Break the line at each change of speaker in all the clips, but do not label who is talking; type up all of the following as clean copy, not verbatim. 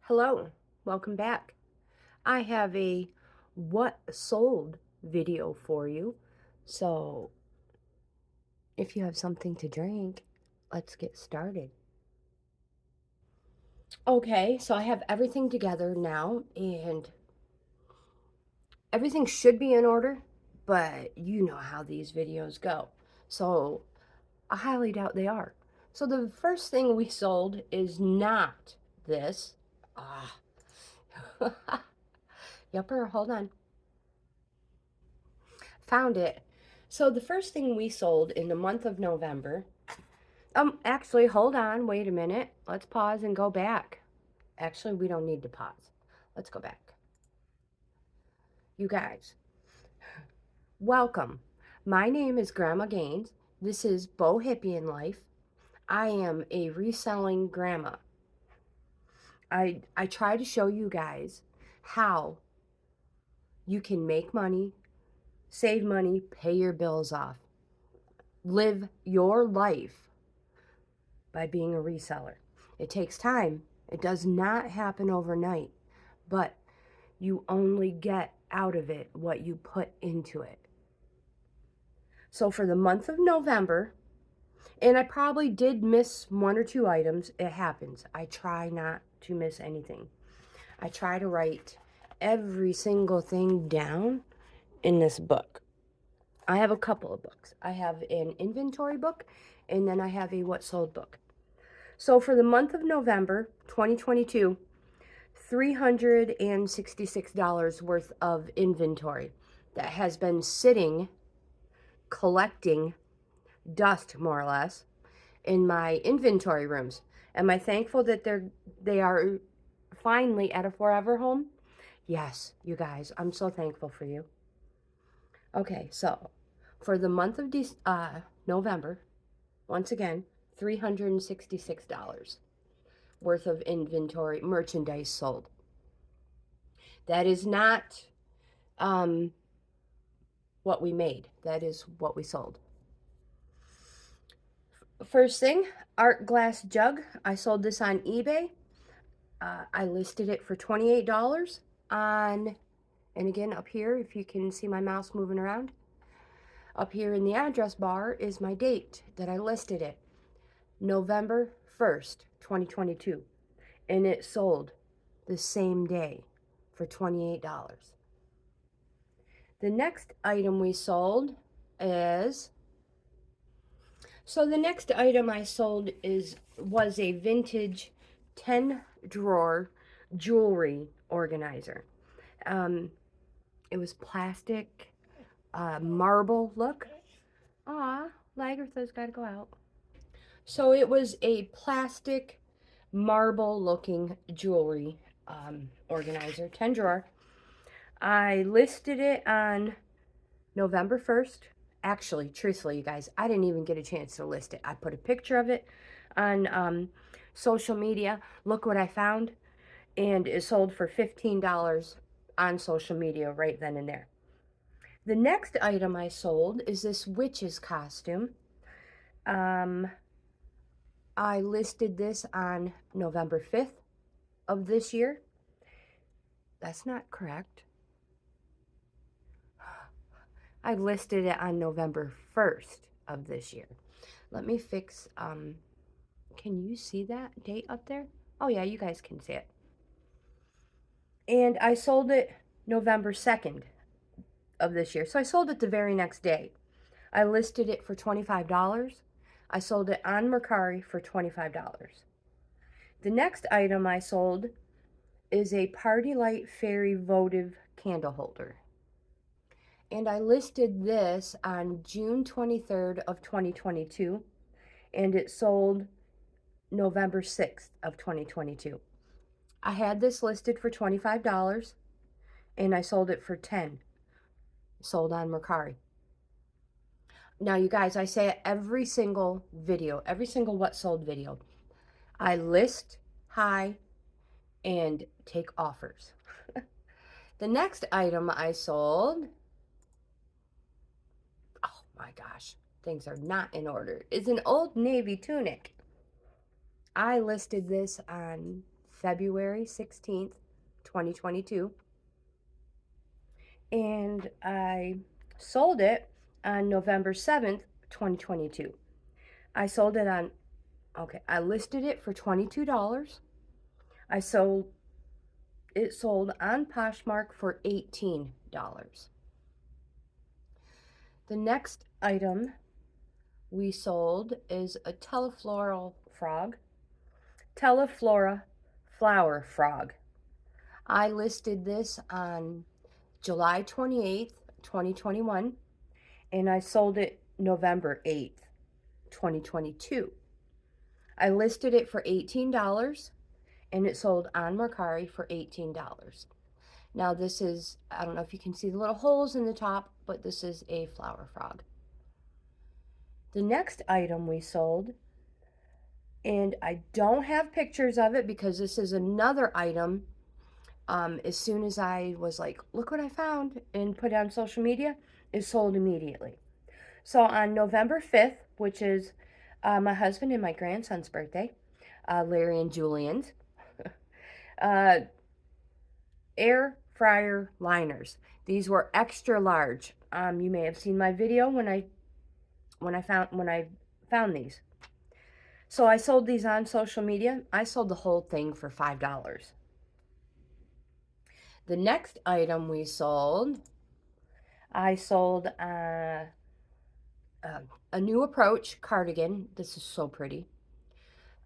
Hello, welcome back. I have a what sold video for you. So, if you have something to drink, let's get started. Okay, so I have everything together now and everything should be in order, but you know how these videos go. So, I highly doubt they are. So, the first thing we sold is not this. Ah. Yupper, hold on. Found it. So the first thing we sold in the month of November, actually, hold on, wait a minute. Let's pause and go back. Actually, we don't need to pause. Let's go back. You guys, welcome. My name is Grandma GAINZ. This is Bohippianlife. I am a reselling grandma. I try to show you guys how you can make money, save money, pay your bills off, live your life by being a reseller. It takes time. It does not happen overnight, but you only get out of it what you put into it. So for the month of November, and I probably did miss one or two items, it happens. I try not to miss anything. I try to write every single thing down in this book. I have a couple of books. I have an inventory book, and then I have a what sold book. So for the month of November 2022, $366 worth of inventory that has been sitting, collecting dust more or less in my inventory rooms. Am I thankful that they are finally at a forever home? Yes, you guys, I'm so thankful for you. Okay, so for the month of November, once again, $366 worth of inventory merchandise sold. That is not what we made. That is what we sold. First thing, art glass jug. I sold this on eBay. I listed it for $28 on, and again up here, if you can see my mouse moving around, up here in the address bar is my date that I listed it. November 1st, 2022. And it sold the same day for $28. The next item we sold is, so the next item I sold was a vintage 10 drawer jewelry organizer. It was plastic, marble look. Aw, Lagertha's got to go out. So it was a plastic marble looking jewelry organizer, 10 drawer. I listed it on November 1st. Actually, truthfully, you guys, I didn't even get a chance to list it. I put a picture of it on social media. Look what I found. And it sold for $15 on social media right then and there. The next item I sold is this witch's costume. I listed this on November 5th of this year. That's not correct. I listed it on November 1st of this year. Let me fix, can you see that date up there? Oh yeah, you guys can see it. And I sold it November 2nd of this year. So I sold it the very next day. I listed it for $25. I sold it on Mercari for $25. The next item I sold is a Party Light Fairy votive candle holder. And I listed this on June 23rd of 2022, and it sold November 6th of 2022. I had this listed for $25, and I sold it for $10. Sold on Mercari. Now, you guys, I say every single video, every single what sold video, I list high and take offers. The next item I sold, oh my gosh, things are not in order, is an Old Navy tunic. I listed this on February 16th, 2022. And I sold it on November 7th, 2022. I sold it on, okay, I listed it for $22. It sold on Poshmark for $18. The next item we sold is a teleflora flower frog. I listed this on July 28th, 2021, and I sold it November 8th, 2022. I listed it for $18 and it sold on Mercari for $18. Now this is, I don't know if you can see the little holes in the top, but this is a flower frog. The next item we sold, and I don't have pictures of it because this is another item. As soon as I was like, look what I found, and put it on social media, it sold immediately. So on November 5th, which is my husband and my grandson's birthday, Larry and Julian's, air fryer liners. These were extra large. You may have seen my video when I found these. So I sold these on social media. I sold the whole thing for $5. The next item we sold, I sold a new approach cardigan. This is so pretty.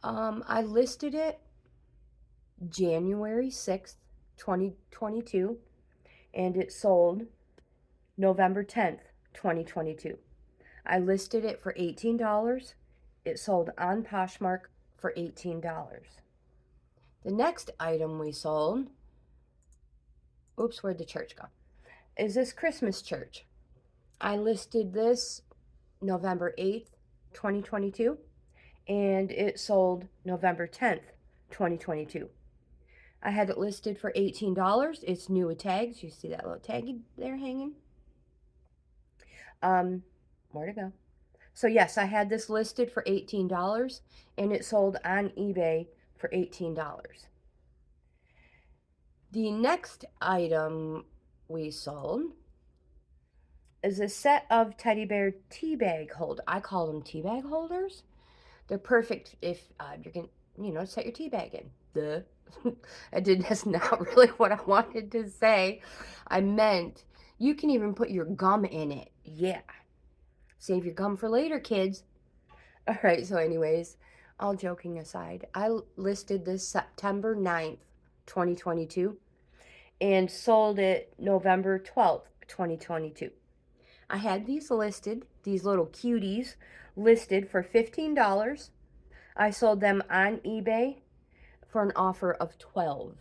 I listed it January 6th, 2022, and it sold November 10th, 2022. I listed it for $18. It sold on Poshmark for $18. The next item we sold, oops, where'd the church go? Is this Christmas church. I listed this November 8th, 2022, and it sold November 10th, 2022. I had it listed for $18. It's new with tags. You see that little tag there hanging? Where to go? So yes, I had this listed for $18 and it sold on eBay for $18. The next item we sold is a set of teddy bear tea bag holder. I call them tea bag holders. They're perfect if you're gonna, set your tea bag in. Duh. That's not really what I wanted to say. I meant you can even put your gum in it. Yeah. Save your gum for later, kids. All right, so anyways, all joking aside, I listed this September 9th, 2022, and sold it November 12th, 2022. I had these little cuties listed for $15. I sold them on eBay for an offer of $12.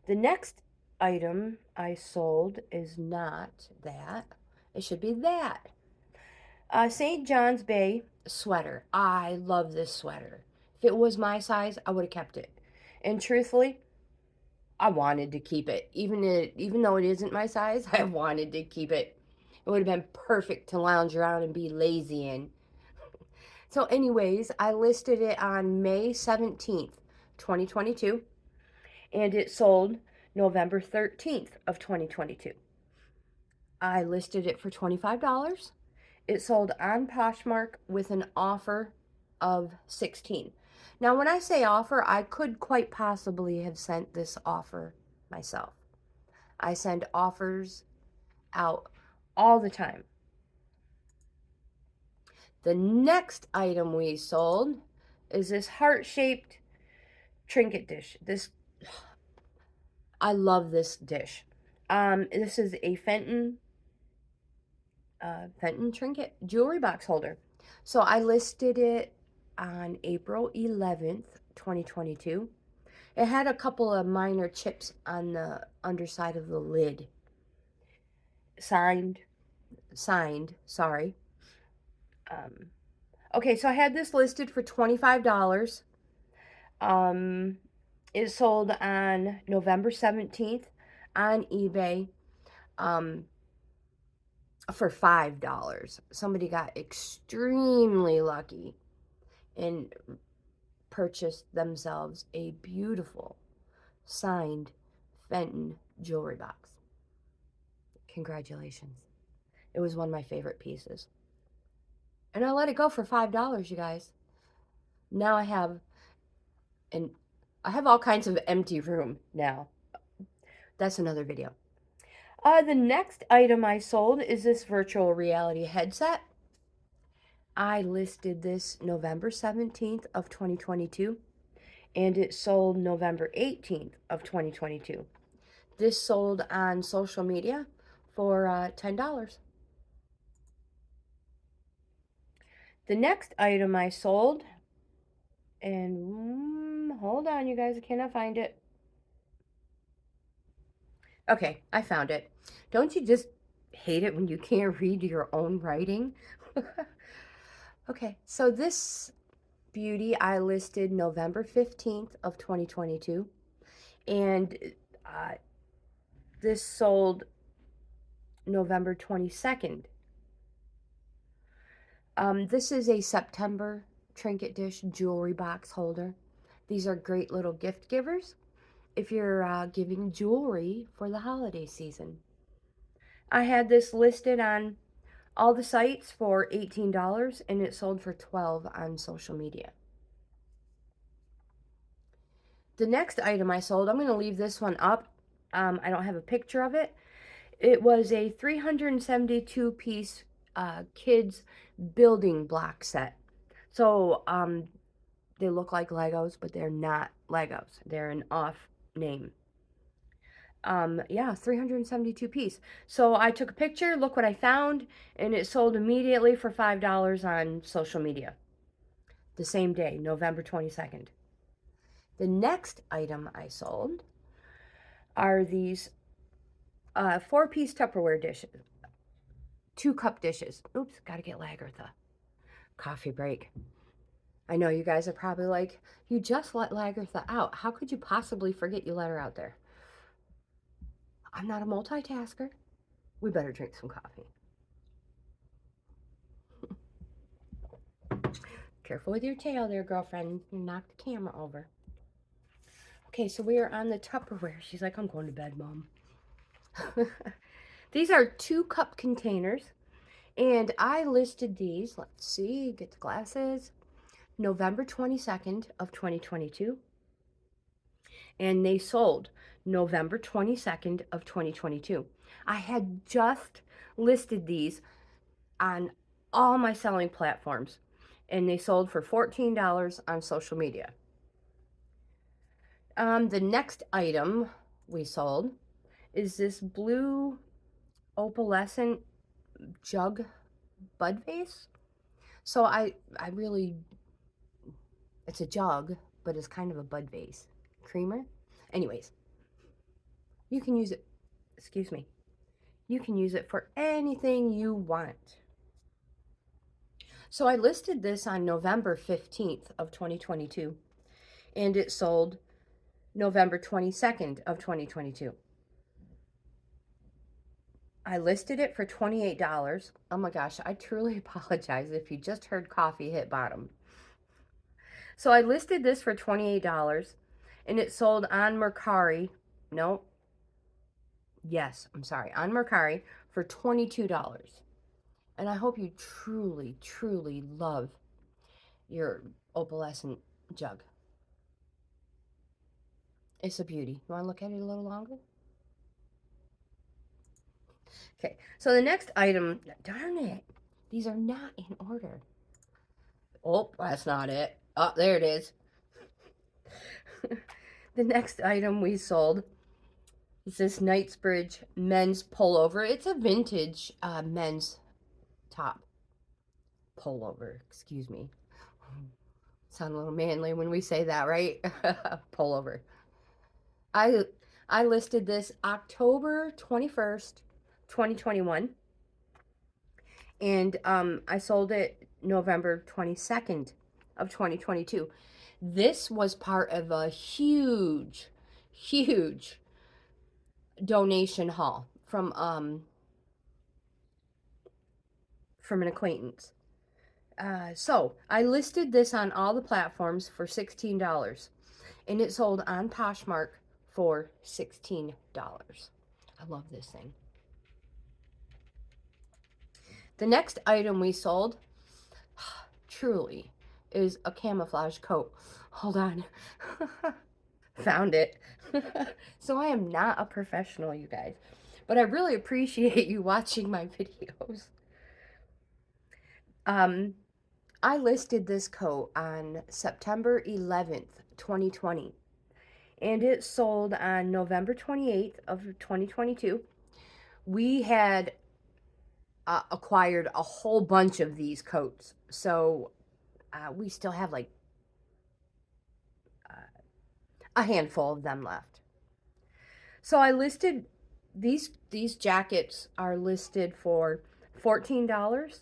The next item I sold is not that. It should be that. St. John's Bay sweater. I love this sweater. If it was my size, I would have kept it. And truthfully, I wanted to keep it. Even though it isn't my size, I wanted to keep it. It would have been perfect to lounge around and be lazy in. So anyways, I listed it on May 17th, 2022, and it sold November 13th of 2022. I listed it for $25. It sold on Poshmark with an offer of $16. Now, when I say offer, I could quite possibly have sent this offer myself. I send offers out all the time. The next item we sold is this heart-shaped trinket dish. I love this dish. This is a Fenton trinket jewelry box holder. So I listed it on April 11th, 2022. It had a couple of minor chips on the underside of the lid. Signed, sorry. Okay, so I had this listed for $25. It sold on November 17th on eBay for $5. Somebody got extremely lucky and purchased themselves a beautiful signed Fenton jewelry box. Congratulations. It was one of my favorite pieces. And I let it go for $5, you guys. Now I have all kinds of empty room now. That's another video. The next item I sold is this virtual reality headset. I listed this November 17th of 2022, and it sold November 18th of 2022. This sold on social media for $10. The next item I sold, and hold on, you guys, I cannot find it. Okay, I found it. Don't you just hate it when you can't read your own writing? Okay, so this beauty I listed November 15th of 2022, and this sold November 22nd. This is a September trinket dish jewelry box holder. These are great little gift givers if you're giving jewelry for the holiday season. I had this listed on all the sites for $18, and it sold for $12 on social media. The next item I sold, I'm going to leave this one up. I don't have a picture of it. It was a 372 piece kids building block set. So they look like Legos, but they're not Legos. They're an off name. Yeah, 372 piece. So I took a picture, look what I found, and it sold immediately for $5 on social media. The same day, November 22nd. The next item I sold are these 4-piece Tupperware dishes. 2-cup dishes. Oops, gotta get Lagertha. Coffee break. I know you guys are probably like, you just let Lagertha out. How could you possibly forget you let her out there? I'm not a multitasker. We better drink some coffee. Careful with your tail there, girlfriend. You knocked the camera over. Okay, so we are on the Tupperware. She's like, I'm going to bed, Mom. These are 2-cup containers, and I listed these, let's see, get the glasses, November 22nd of 2022, and they sold November 22nd of 2022. I had just listed these on all my selling platforms, and they sold for $14 on social media. The next item we sold is this blue opalescent jug bud vase. So I really, it's a jug, but it's kind of a bud vase. Creamer. Anyways, you can use it, excuse me, you can use it for anything you want. So I listed this on November 15th of 2022, and it sold November 22nd of 2022. I listed it for $28. Oh my gosh, I truly apologize if you just heard coffee hit bottom. So I listed this for $28, and it sold on Mercari. No. Yes, I'm sorry. On Mercari for $22. And I hope you truly, truly love your opalescent jug. It's a beauty. You want to look at it a little longer? Okay, so the next item, darn it, these are not in order. Oh, that's not it. Oh, there it is. The next item we sold is this Knightsbridge men's pullover. It's a vintage men's top pullover. Excuse me. Sound a little manly when we say that, right? Pullover. I listed this October 21st, 2021. And I sold it November 22nd of 2022. This was part of a huge, huge donation haul from an acquaintance. So I listed this on all the platforms for $16, and it sold on Poshmark for $16. I love this thing. The next item we sold, truly, is a camouflage coat. Hold on. Found it. So I am not a professional, you guys, but I really appreciate you watching my videos. I listed this coat on September 11th, 2020, and it sold on November 28th of 2022. We had acquired a whole bunch of these coats, so we still have like a handful of them left. So I listed these jackets are listed for $14,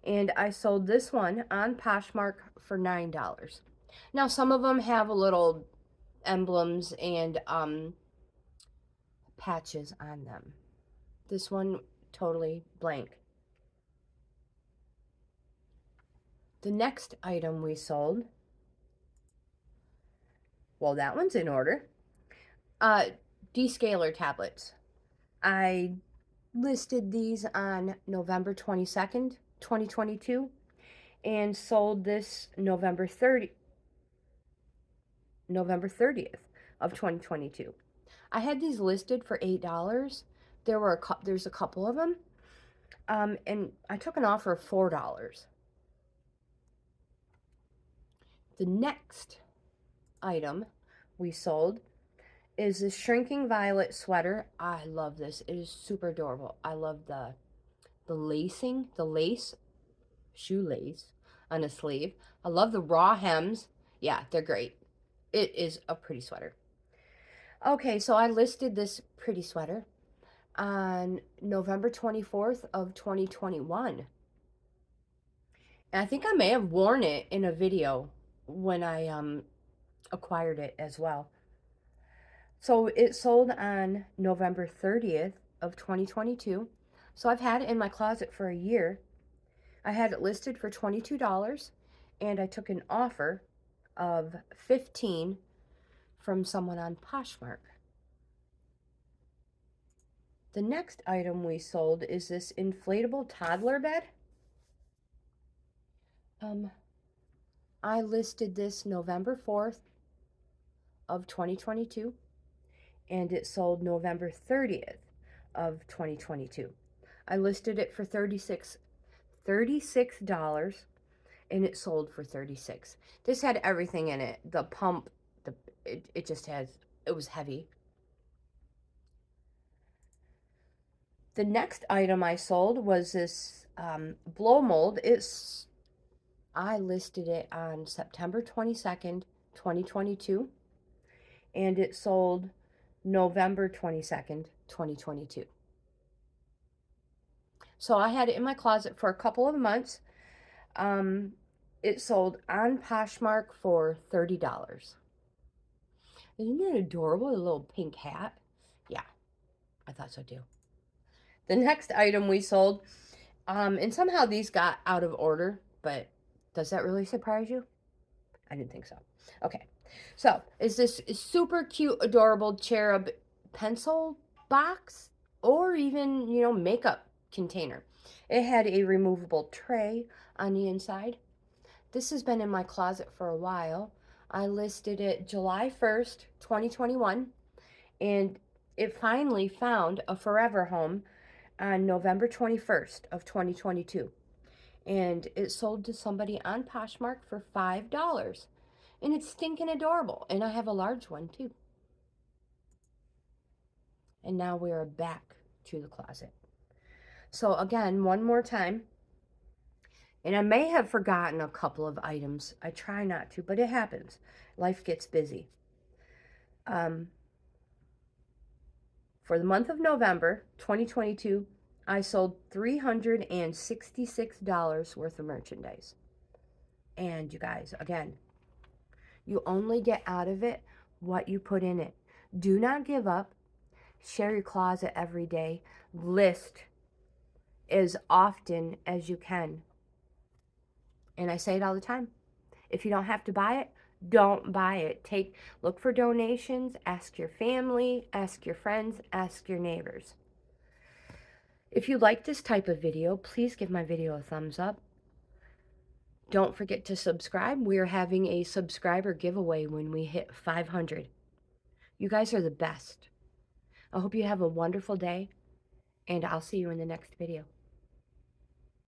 and I sold this one on Poshmark for $9. Now some of them have a little emblems and patches on them. This one totally blank. The next item we sold, well, that one's in order. Descaler tablets. I listed these on November 22nd, 2022, and sold this November 30th of 2022. I had these listed for $8. There's a couple of them, and I took an offer of $4. The next item we sold is this shrinking violet sweater. I love this. It is super adorable. I love the lacing, the lace, shoelace on a sleeve. I love the raw hems. Yeah, they're great. It is a pretty sweater. Okay, so I listed this pretty sweater on November 24th of 2021. And I think I may have worn it in a video when I acquired it as well. So it sold on November 30th of 2022. So I've had it in my closet for a year. I had it listed for $22, and I took an offer of $15 from someone on Poshmark. The next item we sold is this inflatable toddler bed. I listed this November 4th of 2022, and it sold November 30th of 2022. I listed it for $36, and it sold for $36. This had everything in it. The pump, it just has, it was heavy. The next item I sold was this blow mold. I listed it on September 22nd, 2022, and it sold November 22nd, 2022. So I had it in my closet for a couple of months. It sold on Poshmark for $30. Isn't it adorable, a little pink hat? Yeah, I thought so too. The next item we sold, and somehow these got out of order, but does that really surprise you? I didn't think so. Okay, so is this super cute, adorable cherub pencil box, or even, you know, makeup container. It had a removable tray on the inside. This has been in my closet for a while. I listed it July 1st, 2021, and it finally found a forever home on November 21st of 2022. And it sold to somebody on Poshmark for $5. And it's stinking adorable. And I have a large one too. And now we are back to the closet. So again, one more time. And I may have forgotten a couple of items. I try not to, but it happens. Life gets busy. For the month of November 2022, I sold $366 worth of merchandise. And you guys, again, you only get out of it what you put in it. Do not give up. Share your closet every day. List as often as you can. And I say it all the time. If you don't have to buy it, don't buy it. Look for donations, ask your family, ask your friends, ask your neighbors. If you like this type of video, please give my video a thumbs up. Don't forget to subscribe. We're having a subscriber giveaway when we hit 500. You guys are the best. I hope you have a wonderful day, and I'll see you in the next video.